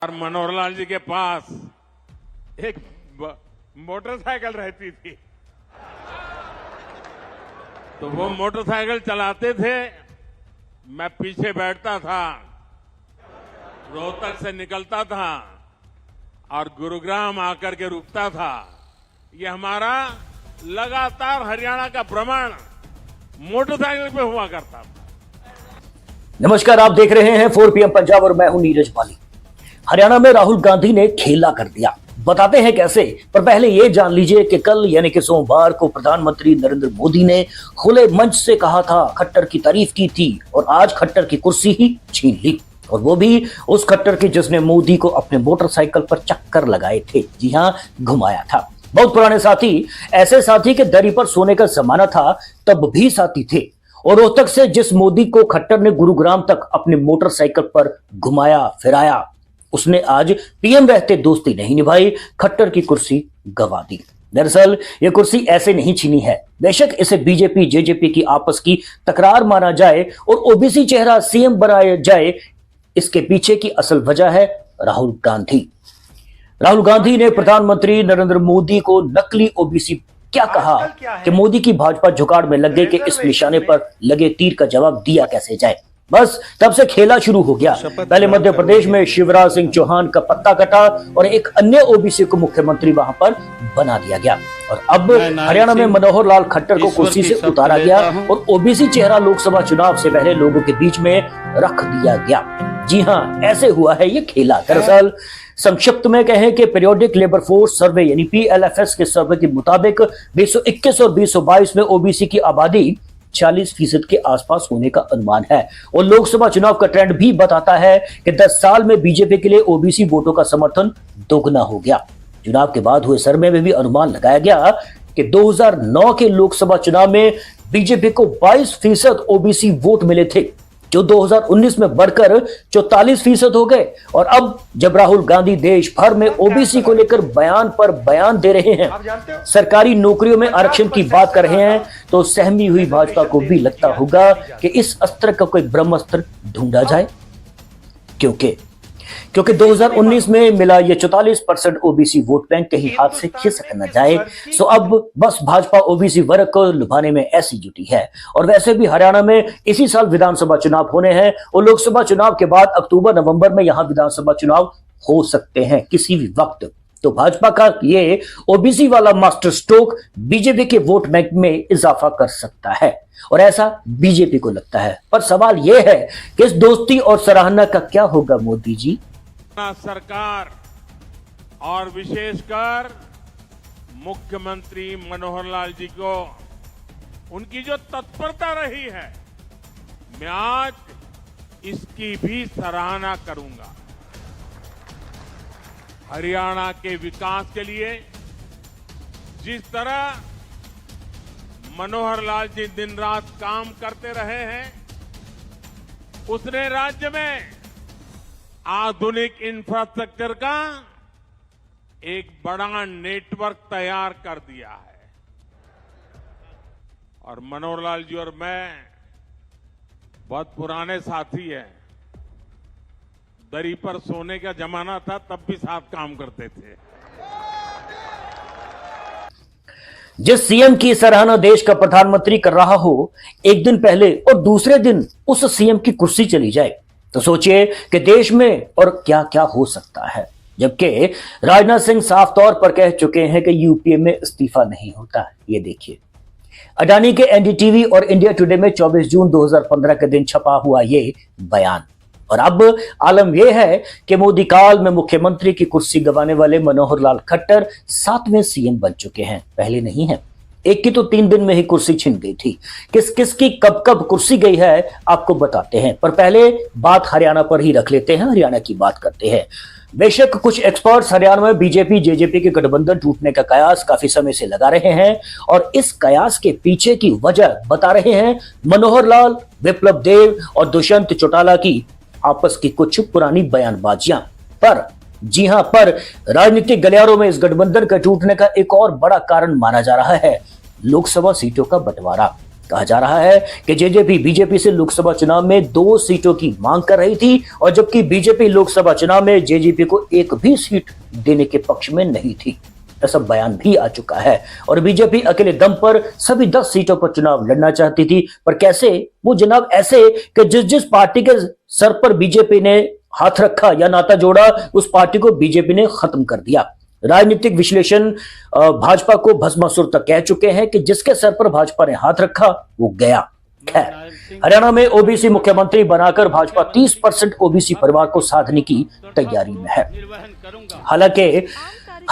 और मनोहर लाल जी के पास एक मोटरसाइकिल रहती थी, तो वो मोटरसाइकिल चलाते थे, मैं पीछे बैठता था, रोहतक से निकलता था और गुरुग्राम आकर के रुकता था। ये हमारा लगातार हरियाणा का भ्रमण मोटरसाइकिल पे हुआ करता था। नमस्कार, आप देख रहे हैं 4 PM पंजाब और मैं हूं नीरज बाली। हरियाणा में राहुल गांधी ने खेला कर दिया, बताते हैं कैसे। पर पहले ये जान लीजिए कि कल यानी कि सोमवार को प्रधानमंत्री नरेंद्र मोदी ने खुले मंच से कहा था, खट्टर की तारीफ की थी और आज खट्टर की कुर्सी ही छीन ली, और वो भी उस खट्टर की जिसने मोदी को अपने मोटरसाइकिल पर चक्कर लगाए थे। जी हां, घुमाया था। बहुत पुराने साथी, ऐसे साथी के दरी पर सोने का जमाना था, तब भी साथी थे। और रोहतक से जिस मोदी को खट्टर ने गुरुग्राम तक अपने मोटरसाइकिल पर घुमाया फिराया, उसने आज पीएम रहते दोस्ती नहीं निभाई, खट्टर की कुर्सी गंवा दी। दरअसल यह कुर्सी ऐसे नहीं छीनी है। बेशक इसे बीजेपी जेजेपी की आपस की तकरार माना जाए और ओबीसी चेहरा सीएम बनाया जाए, इसके पीछे की असल वजह है राहुल गांधी। राहुल गांधी ने प्रधानमंत्री नरेंद्र मोदी को नकली ओबीसी क्या कहा कि मोदी की भाजपा जुगाड़ में लग गई कि इस निशाने पर लगे तीर का जवाब दिया कैसे जाए। बस तब से खेला शुरू हो गया। पहले मध्य प्रदेश में शिवराज सिंह चौहान का पत्ता कटा और एक अन्य ओबीसी को मुख्यमंत्री वहां पर बना दिया गया, और अब हरियाणा में मनोहर लाल खट्टर को कुर्सी से उतारा गया और ओबीसी चेहरा लोकसभा चुनाव से पहले लोगों के बीच में रख दिया गया। जी हां, ऐसे हुआ है ये खेला। दरअसल संक्षिप्त में कहें कि पीरियोडिक लेबर फोर्स सर्वे यानी PLFS के सर्वे के मुताबिक 2021 और 2022 में ओबीसी की आबादी 40% के आसपास होने का अनुमान है, और लोकसभा चुनाव का ट्रेंड भी बताता है कि 10 साल में बीजेपी के लिए ओबीसी वोटों का समर्थन दोगुना हो गया। चुनाव के बाद हुए सर्वे में भी अनुमान लगाया गया कि 2009 के लोकसभा चुनाव में बीजेपी को 22% ओबीसी वोट मिले थे, जो 2019 में बढ़कर 44% हो गए। और अब जब राहुल गांधी देश भर में ओबीसी को लेकर बयान पर बयान दे रहे हैं, सरकारी नौकरियों में आरक्षण की बात कर रहे हैं, तो सहमी हुई भाजपा को भी लगता होगा कि इस अस्त्र का कोई ब्रह्मास्त्र ढूंढा जाए, क्योंकि 2019 में मिला ये 44% ओबीसी वोट बैंक कहीं हाथ से खिसक न जाए। सो अब बस भाजपा ओबीसी वर्ग को लुभाने में ऐसी जुटी है। और वैसे भी हरियाणा में इसी साल विधानसभा चुनाव होने हैं, और लोकसभा चुनाव के बाद अक्टूबर नवंबर में यहां विधानसभा चुनाव हो सकते हैं किसी भी वक्त। तो भाजपा का ये ओबीसी वाला मास्टर स्ट्रोक बीजेपी के वोट बैंक में इजाफा कर सकता है, और ऐसा बीजेपी को लगता है। पर सवाल यह है कि इस दोस्ती और सराहना का क्या होगा मोदी जी? सरकार और विशेषकर मुख्यमंत्री मनोहर लाल जी को उनकी जो तत्परता रही है, मैं आज इसकी भी सराहना करूंगा। हरियाणा के विकास के लिए जिस तरह मनोहर लाल जी दिन रात काम करते रहे हैं, उसने राज्य में आधुनिक इंफ्रास्ट्रक्चर का एक बड़ा नेटवर्क तैयार कर दिया है। और मनोहर लाल जी और मैं बहुत पुराने साथी हैं। दरी पर सोने का जमाना था, तब भी साथ काम करते थे। जिस सीएम की सराहना देश का प्रधानमंत्री कर रहा हो, एक दिन पहले और दूसरे दिन उस सीएम की कुर्सी चली जाए, तो सोचिए कि देश में और क्या क्या हो सकता है। जबकि राजनाथ सिंह साफ तौर पर कह चुके हैं कि यूपीए में इस्तीफा नहीं होता। ये देखिए, अडानी के एनडीटीवी और इंडिया टुडे में 24 जून 2015 के दिन छपा हुआ ये बयान। और अब आलम यह है कि मोदी काल में मुख्यमंत्री की कुर्सी गंवाने वाले मनोहर लाल खट्टर 7वें सीएम बन चुके हैं, पहले नहीं है। एक की तो 3 दिन में ही कुर्सी छिन गई थी। किस किस की कब कब कुर्सी गई है आपको बताते हैं, पर पहले बात हरियाणा पर ही रख लेते हैं, हरियाणा की बात करते हैं। बेशक कुछ एक्सपर्ट्स हरियाणा में बीजेपी जेजेपी के गठबंधन टूटने का कयास काफी समय से लगा रहे हैं, और इस कयास के पीछे की वजह बता रहे हैं मनोहर लाल, विप्लव देव और दुष्यंत चौटाला की आपस की कुछ पुरानी बयानबाजियां। पर जी हां, पर राजनीतिक गलियारों में इस गठबंधन का टूटने का एक और बड़ा कारण माना जा रहा है लोकसभा सीटों का बंटवारा। कहा जा रहा है कि जेजेपी बीजेपी से लोकसभा चुनाव में 2 सीटों की मांग कर रही थी और जबकि बीजेपी लोकसभा चुनाव में जेजेपी को एक भी सीट देने के पक्ष में नहीं थी। ऐसा बयान भी आ चुका है और बीजेपी अकेले दम पर सभी 10 सीटों पर चुनाव लड़ना चाहती थी। पर कैसे? वो जनाब ऐसे कि जिस पार्टी के सर पर बीजेपी ने हाथ रखा या नाता जोड़ा, उस पार्टी को बीजेपी ने खत्म कर दिया। राजनीतिक विश्लेषण भाजपा को भस्मासुर तक कह चुके हैं कि जिसके सर पर भाजपा ने हाथ रखा वो गया। खैर, हरियाणा में ओबीसी मुख्यमंत्री बनाकर भाजपा 30% ओबीसी परिवार को साधने की तैयारी में है। हालांकि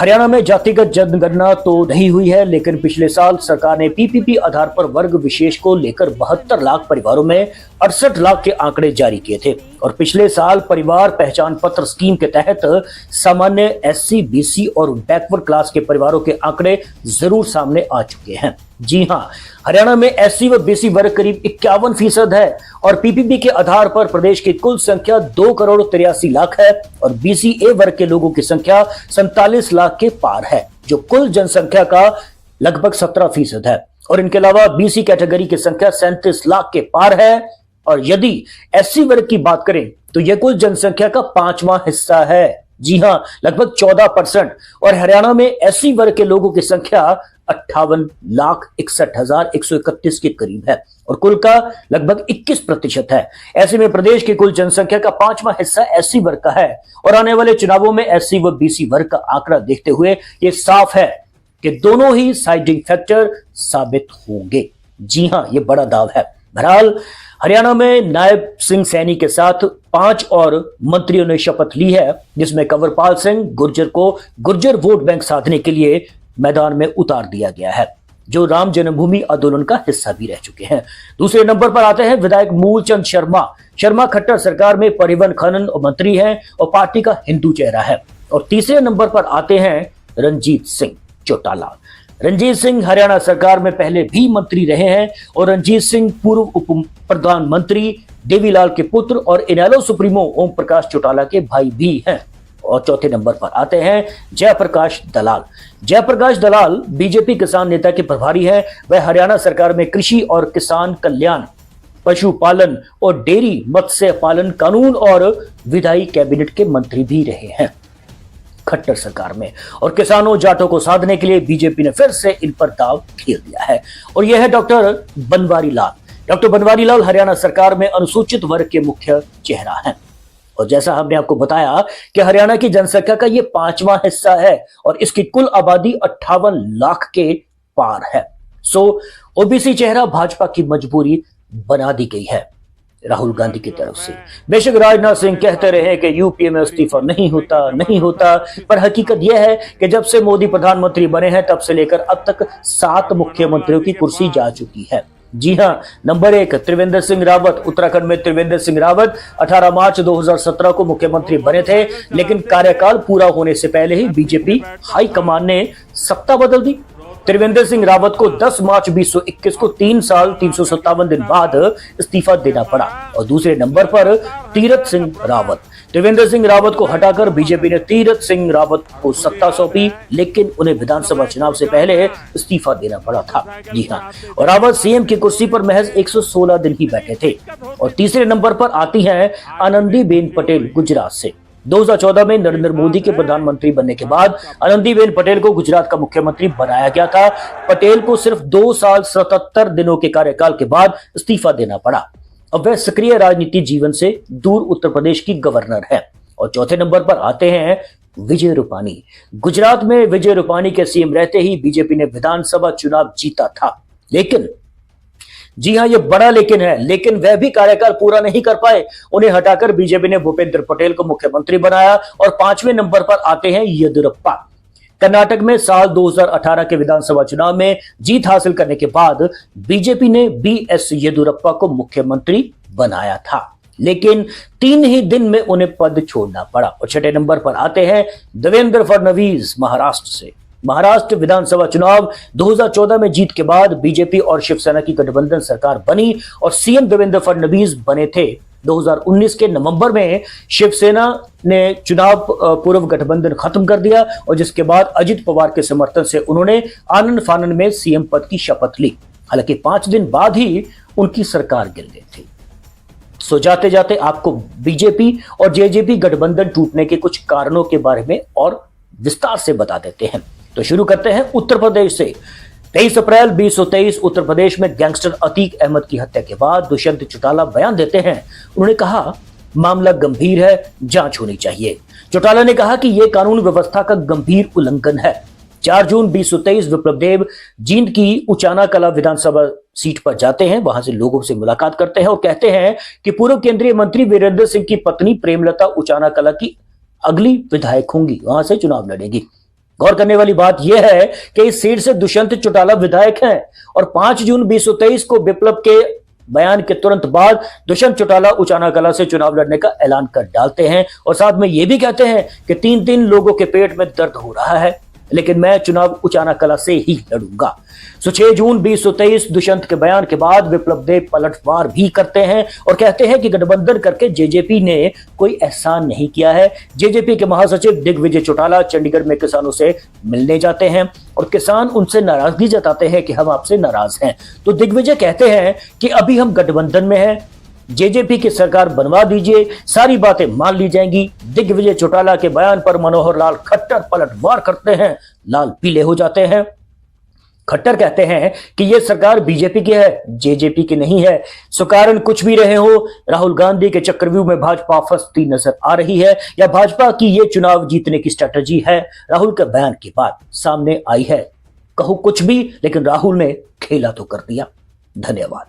हरियाणा में जातिगत जनगणना तो नहीं हुई है, लेकिन पिछले साल सरकार ने पीपीपी आधार पर वर्ग विशेष को लेकर 72 लाख परिवारों में 68 लाख के आंकड़े जारी किए थे और पिछले साल परिवार पहचान पत्र स्कीम के तहत सामान्य एससी, बीसी और बैकवर्ड क्लास के परिवारों के आंकड़े जरूर सामने आ चुके हैं। जी हां, हरियाणा में एससी व बीसी वर्ग करीब 51% है और पीपीपी के आधार पर प्रदेश की कुल संख्या 2,83,00,000 है और बीसीए वर्ग के लोगों की संख्या 47 लाख के पार है, जो कुल जनसंख्या का लगभग 17% है और इनके अलावा बीसी कैटेगरी की संख्या 37 लाख के पार है और यदि एससी वर्ग की बात करें तो यह कुल जनसंख्या का 5वां हिस्सा है। जी हां, लगभग 14% और हरियाणा में एससी वर्ग के लोगों की संख्या 58,61,131 के करीब है और कुल का लगभग 21% है। ऐसे में प्रदेश की कुल जनसंख्या का 5वां हिस्सा एससी वर्ग का है और आने वाले चुनावों में एससी व बीसी वर्ग का आंकड़ा देखते हुए ये साफ है कि दोनों ही साइडिंग फैक्टर साबित होंगे। जी हां, ये बड़ा दाव है। बहरहाल हरियाणा में नायब सिंह सैनी के साथ 5 और मंत्रियों ने शपथ ली है, जिसमें कंवरपाल सिंह गुर्जर को गुर्जर वोट बैंक साधने के लिए मैदान में उतार दिया गया है, जो राम जन्मभूमि आंदोलन का हिस्सा भी रह चुके हैं। दूसरे नंबर पर आते हैं विधायक मूलचंद शर्मा। शर्मा खट्टर सरकार में परिवहन खनन मंत्री हैं और पार्टी का हिंदू चेहरा है। और तीसरे नंबर पर आते हैं रंजीत सिंह चौटाला। रंजीत सिंह हरियाणा सरकार में पहले भी मंत्री रहे हैं और रंजीत सिंह पूर्व उप प्रधानमंत्री देवीलाल के पुत्र और इनेलो सुप्रीमो ओम प्रकाश चौटाला के भाई भी हैं। और चौथे नंबर पर आते हैं जयप्रकाश दलाल। जयप्रकाश दलाल बीजेपी किसान नेता के प्रभारी हैं। वह हरियाणा सरकार में कृषि और किसान कल्याण, पशुपालन और डेयरी मत्स्य पालन कानून और विधायी कैबिनेट के मंत्री भी रहे हैं खट्टर सरकार में। और किसानों जाटों को साधने के लिए बीजेपी ने फिर से इन पर दाव खेल दिया है और यह है डॉक्टर बनवारी लाल। डॉक्टर बनवारी लाल हरियाणा सरकार में अनुसूचित वर्ग के मुख्य चेहरा हैं और जैसा हमने आपको बताया कि हरियाणा की जनसंख्या का यह 5वां हिस्सा है और इसकी कुल आबादी 58 लाख के पार है। सो ओबीसी चेहरा भाजपा की मजबूरी बना दी गई है राहुल गांधी की तरफ से। बेशक राजनाथ सिंह कहते रहे कि यूपीए में इस्तीफा नहीं होता, पर हकीकत यह है कि जब से मोदी प्रधानमंत्री बने हैं तब से लेकर अब तक 7 मुख्यमंत्रियों की कुर्सी जा चुकी है। जी हां, नंबर 1 त्रिवेंद्र सिंह रावत। उत्तराखंड में त्रिवेंद्र सिंह रावत 18 मार्च 2017 को मुख्यमंत्री बने थे, लेकिन कार्यकाल पूरा होने से पहले ही बीजेपी हाईकमान ने सत्ता बदल दी। त्रिवेंद्र सिंह रावत को 10 मार्च 2021 को 3 साल 357 दिन बाद इस्तीफा देना पड़ा। और दूसरे नंबर पर तीरथ सिंह रावत। त्रिवेंद्र सिंह रावत को हटाकर बीजेपी ने तीरथ सिंह रावत को सत्ता सौंपी, लेकिन उन्हें विधानसभा चुनाव से पहले इस्तीफा देना पड़ा था। जी हां, और रावत सीएम की कुर्सी पर महज 116 दिन ही बैठे थे। और तीसरे नंबर पर आती हैं आनंदीबेन पटेल गुजरात से। 2014 में नरेंद्र मोदी के प्रधानमंत्री बनने के बाद आनंदीबेन पटेल को गुजरात का मुख्यमंत्री बनाया गया था। पटेल को सिर्फ 2 साल 77 दिनों के कार्यकाल के बाद इस्तीफा देना पड़ा। अब वह सक्रिय राजनीति जीवन से दूर उत्तर प्रदेश की गवर्नर है। और चौथे नंबर पर आते हैं विजय रूपानी। गुजरात में विजय रूपानी के सीएम रहते ही बीजेपी ने विधानसभा चुनाव जीता था, लेकिन जी हां, ये बड़ा लेकिन है, लेकिन वह भी कार्यकाल पूरा नहीं कर पाए। उन्हें हटाकर बीजेपी ने भूपेंद्र पटेल को मुख्यमंत्री बनाया। और 5वें नंबर पर आते हैं येदियुरप्पा। कर्नाटक में साल 2018 के विधानसभा चुनाव में जीत हासिल करने के बाद बीजेपी ने बीएस येदियुरप्पा को मुख्यमंत्री बनाया था, लेकिन 3 ही दिन में उन्हें पद छोड़ना पड़ा। और 6ठे नंबर पर आते हैं देवेंद्र फडणवीस महाराष्ट्र से। महाराष्ट्र विधानसभा चुनाव 2014 में जीत के बाद बीजेपी और शिवसेना की गठबंधन सरकार बनी और सीएम देवेंद्र फडणवीस बने थे। 2019 के नवंबर में शिवसेना ने चुनाव पूर्व गठबंधन खत्म कर दिया और जिसके बाद अजित पवार के समर्थन से उन्होंने आनंद फानन में सीएम पद की शपथ ली। हालांकि 5 दिन बाद ही उनकी सरकार गिर गई थी। सो जाते जाते आपको बीजेपी और जेजेपी गठबंधन टूटने के कुछ कारणों के बारे में और विस्तार से बता देते हैं। तो शुरू करते हैं उत्तर प्रदेश से। 23 अप्रैल 2023 उत्तर प्रदेश में गैंगस्टर अतीक अहमद की हत्या के बाद दुष्यंत चौटाला बयान देते हैं। उन्होंने कहा, मामला गंभीर है, जांच होनी चाहिए। चौटाला ने कहा कि यह कानून व्यवस्था का गंभीर उल्लंघन है। 4 जून 2023 विप्लव देव जींद की उचाना कला विधानसभा सीट पर जाते हैं, वहां से लोगों से मुलाकात करते हैं और कहते हैं कि पूर्व केंद्रीय मंत्री वीरेंद्र सिंह की पत्नी प्रेमलता उचाना कला की अगली विधायक होंगी, वहां से चुनाव लड़ेगी। गौर करने वाली बात यह है कि इस सीट से दुष्यंत चौटाला विधायक हैं और 5 जून 2023 को विप्लव के बयान के तुरंत बाद दुष्यंत चौटाला उचाना कला से चुनाव लड़ने का ऐलान कर डालते हैं और साथ में यह भी कहते हैं कि 3 लोगों के पेट में दर्द हो रहा है, लेकिन मैं चुनाव उचाना कला से ही लड़ूंगा। 6 जून 2023 दुष्यंत के बयान के बाद विप्लव देव पलटवार भी करते हैं और कहते हैं कि गठबंधन करके जेजेपी ने कोई एहसान नहीं किया है। जेजेपी के महासचिव दिग्विजय चौटाला चंडीगढ़ में किसानों से मिलने जाते हैं और किसान उनसे नाराजगी जताते हैं कि हम आपसे नाराज हैं। तो दिग्विजय कहते हैं कि अभी हम गठबंधन में हैं, जेजेपी की सरकार बनवा दीजिए, सारी बातें मान ली जाएंगी। दिग्विजय चौटाला के बयान पर मनोहर लाल खट्टर पलटवार करते हैं, लाल पीले हो जाते हैं। खट्टर कहते हैं कि यह सरकार बीजेपी की है, जेजेपी की नहीं है। सो कारण कुछ भी रहे हो, राहुल गांधी के चक्रव्यूह में भाजपा फंसती नजर आ रही है या भाजपा की यह चुनाव जीतने की स्ट्रेटजी है, राहुल के बयान के बाद सामने आई है। कहो कुछ भी, लेकिन राहुल ने खेला तो कर दिया। धन्यवाद।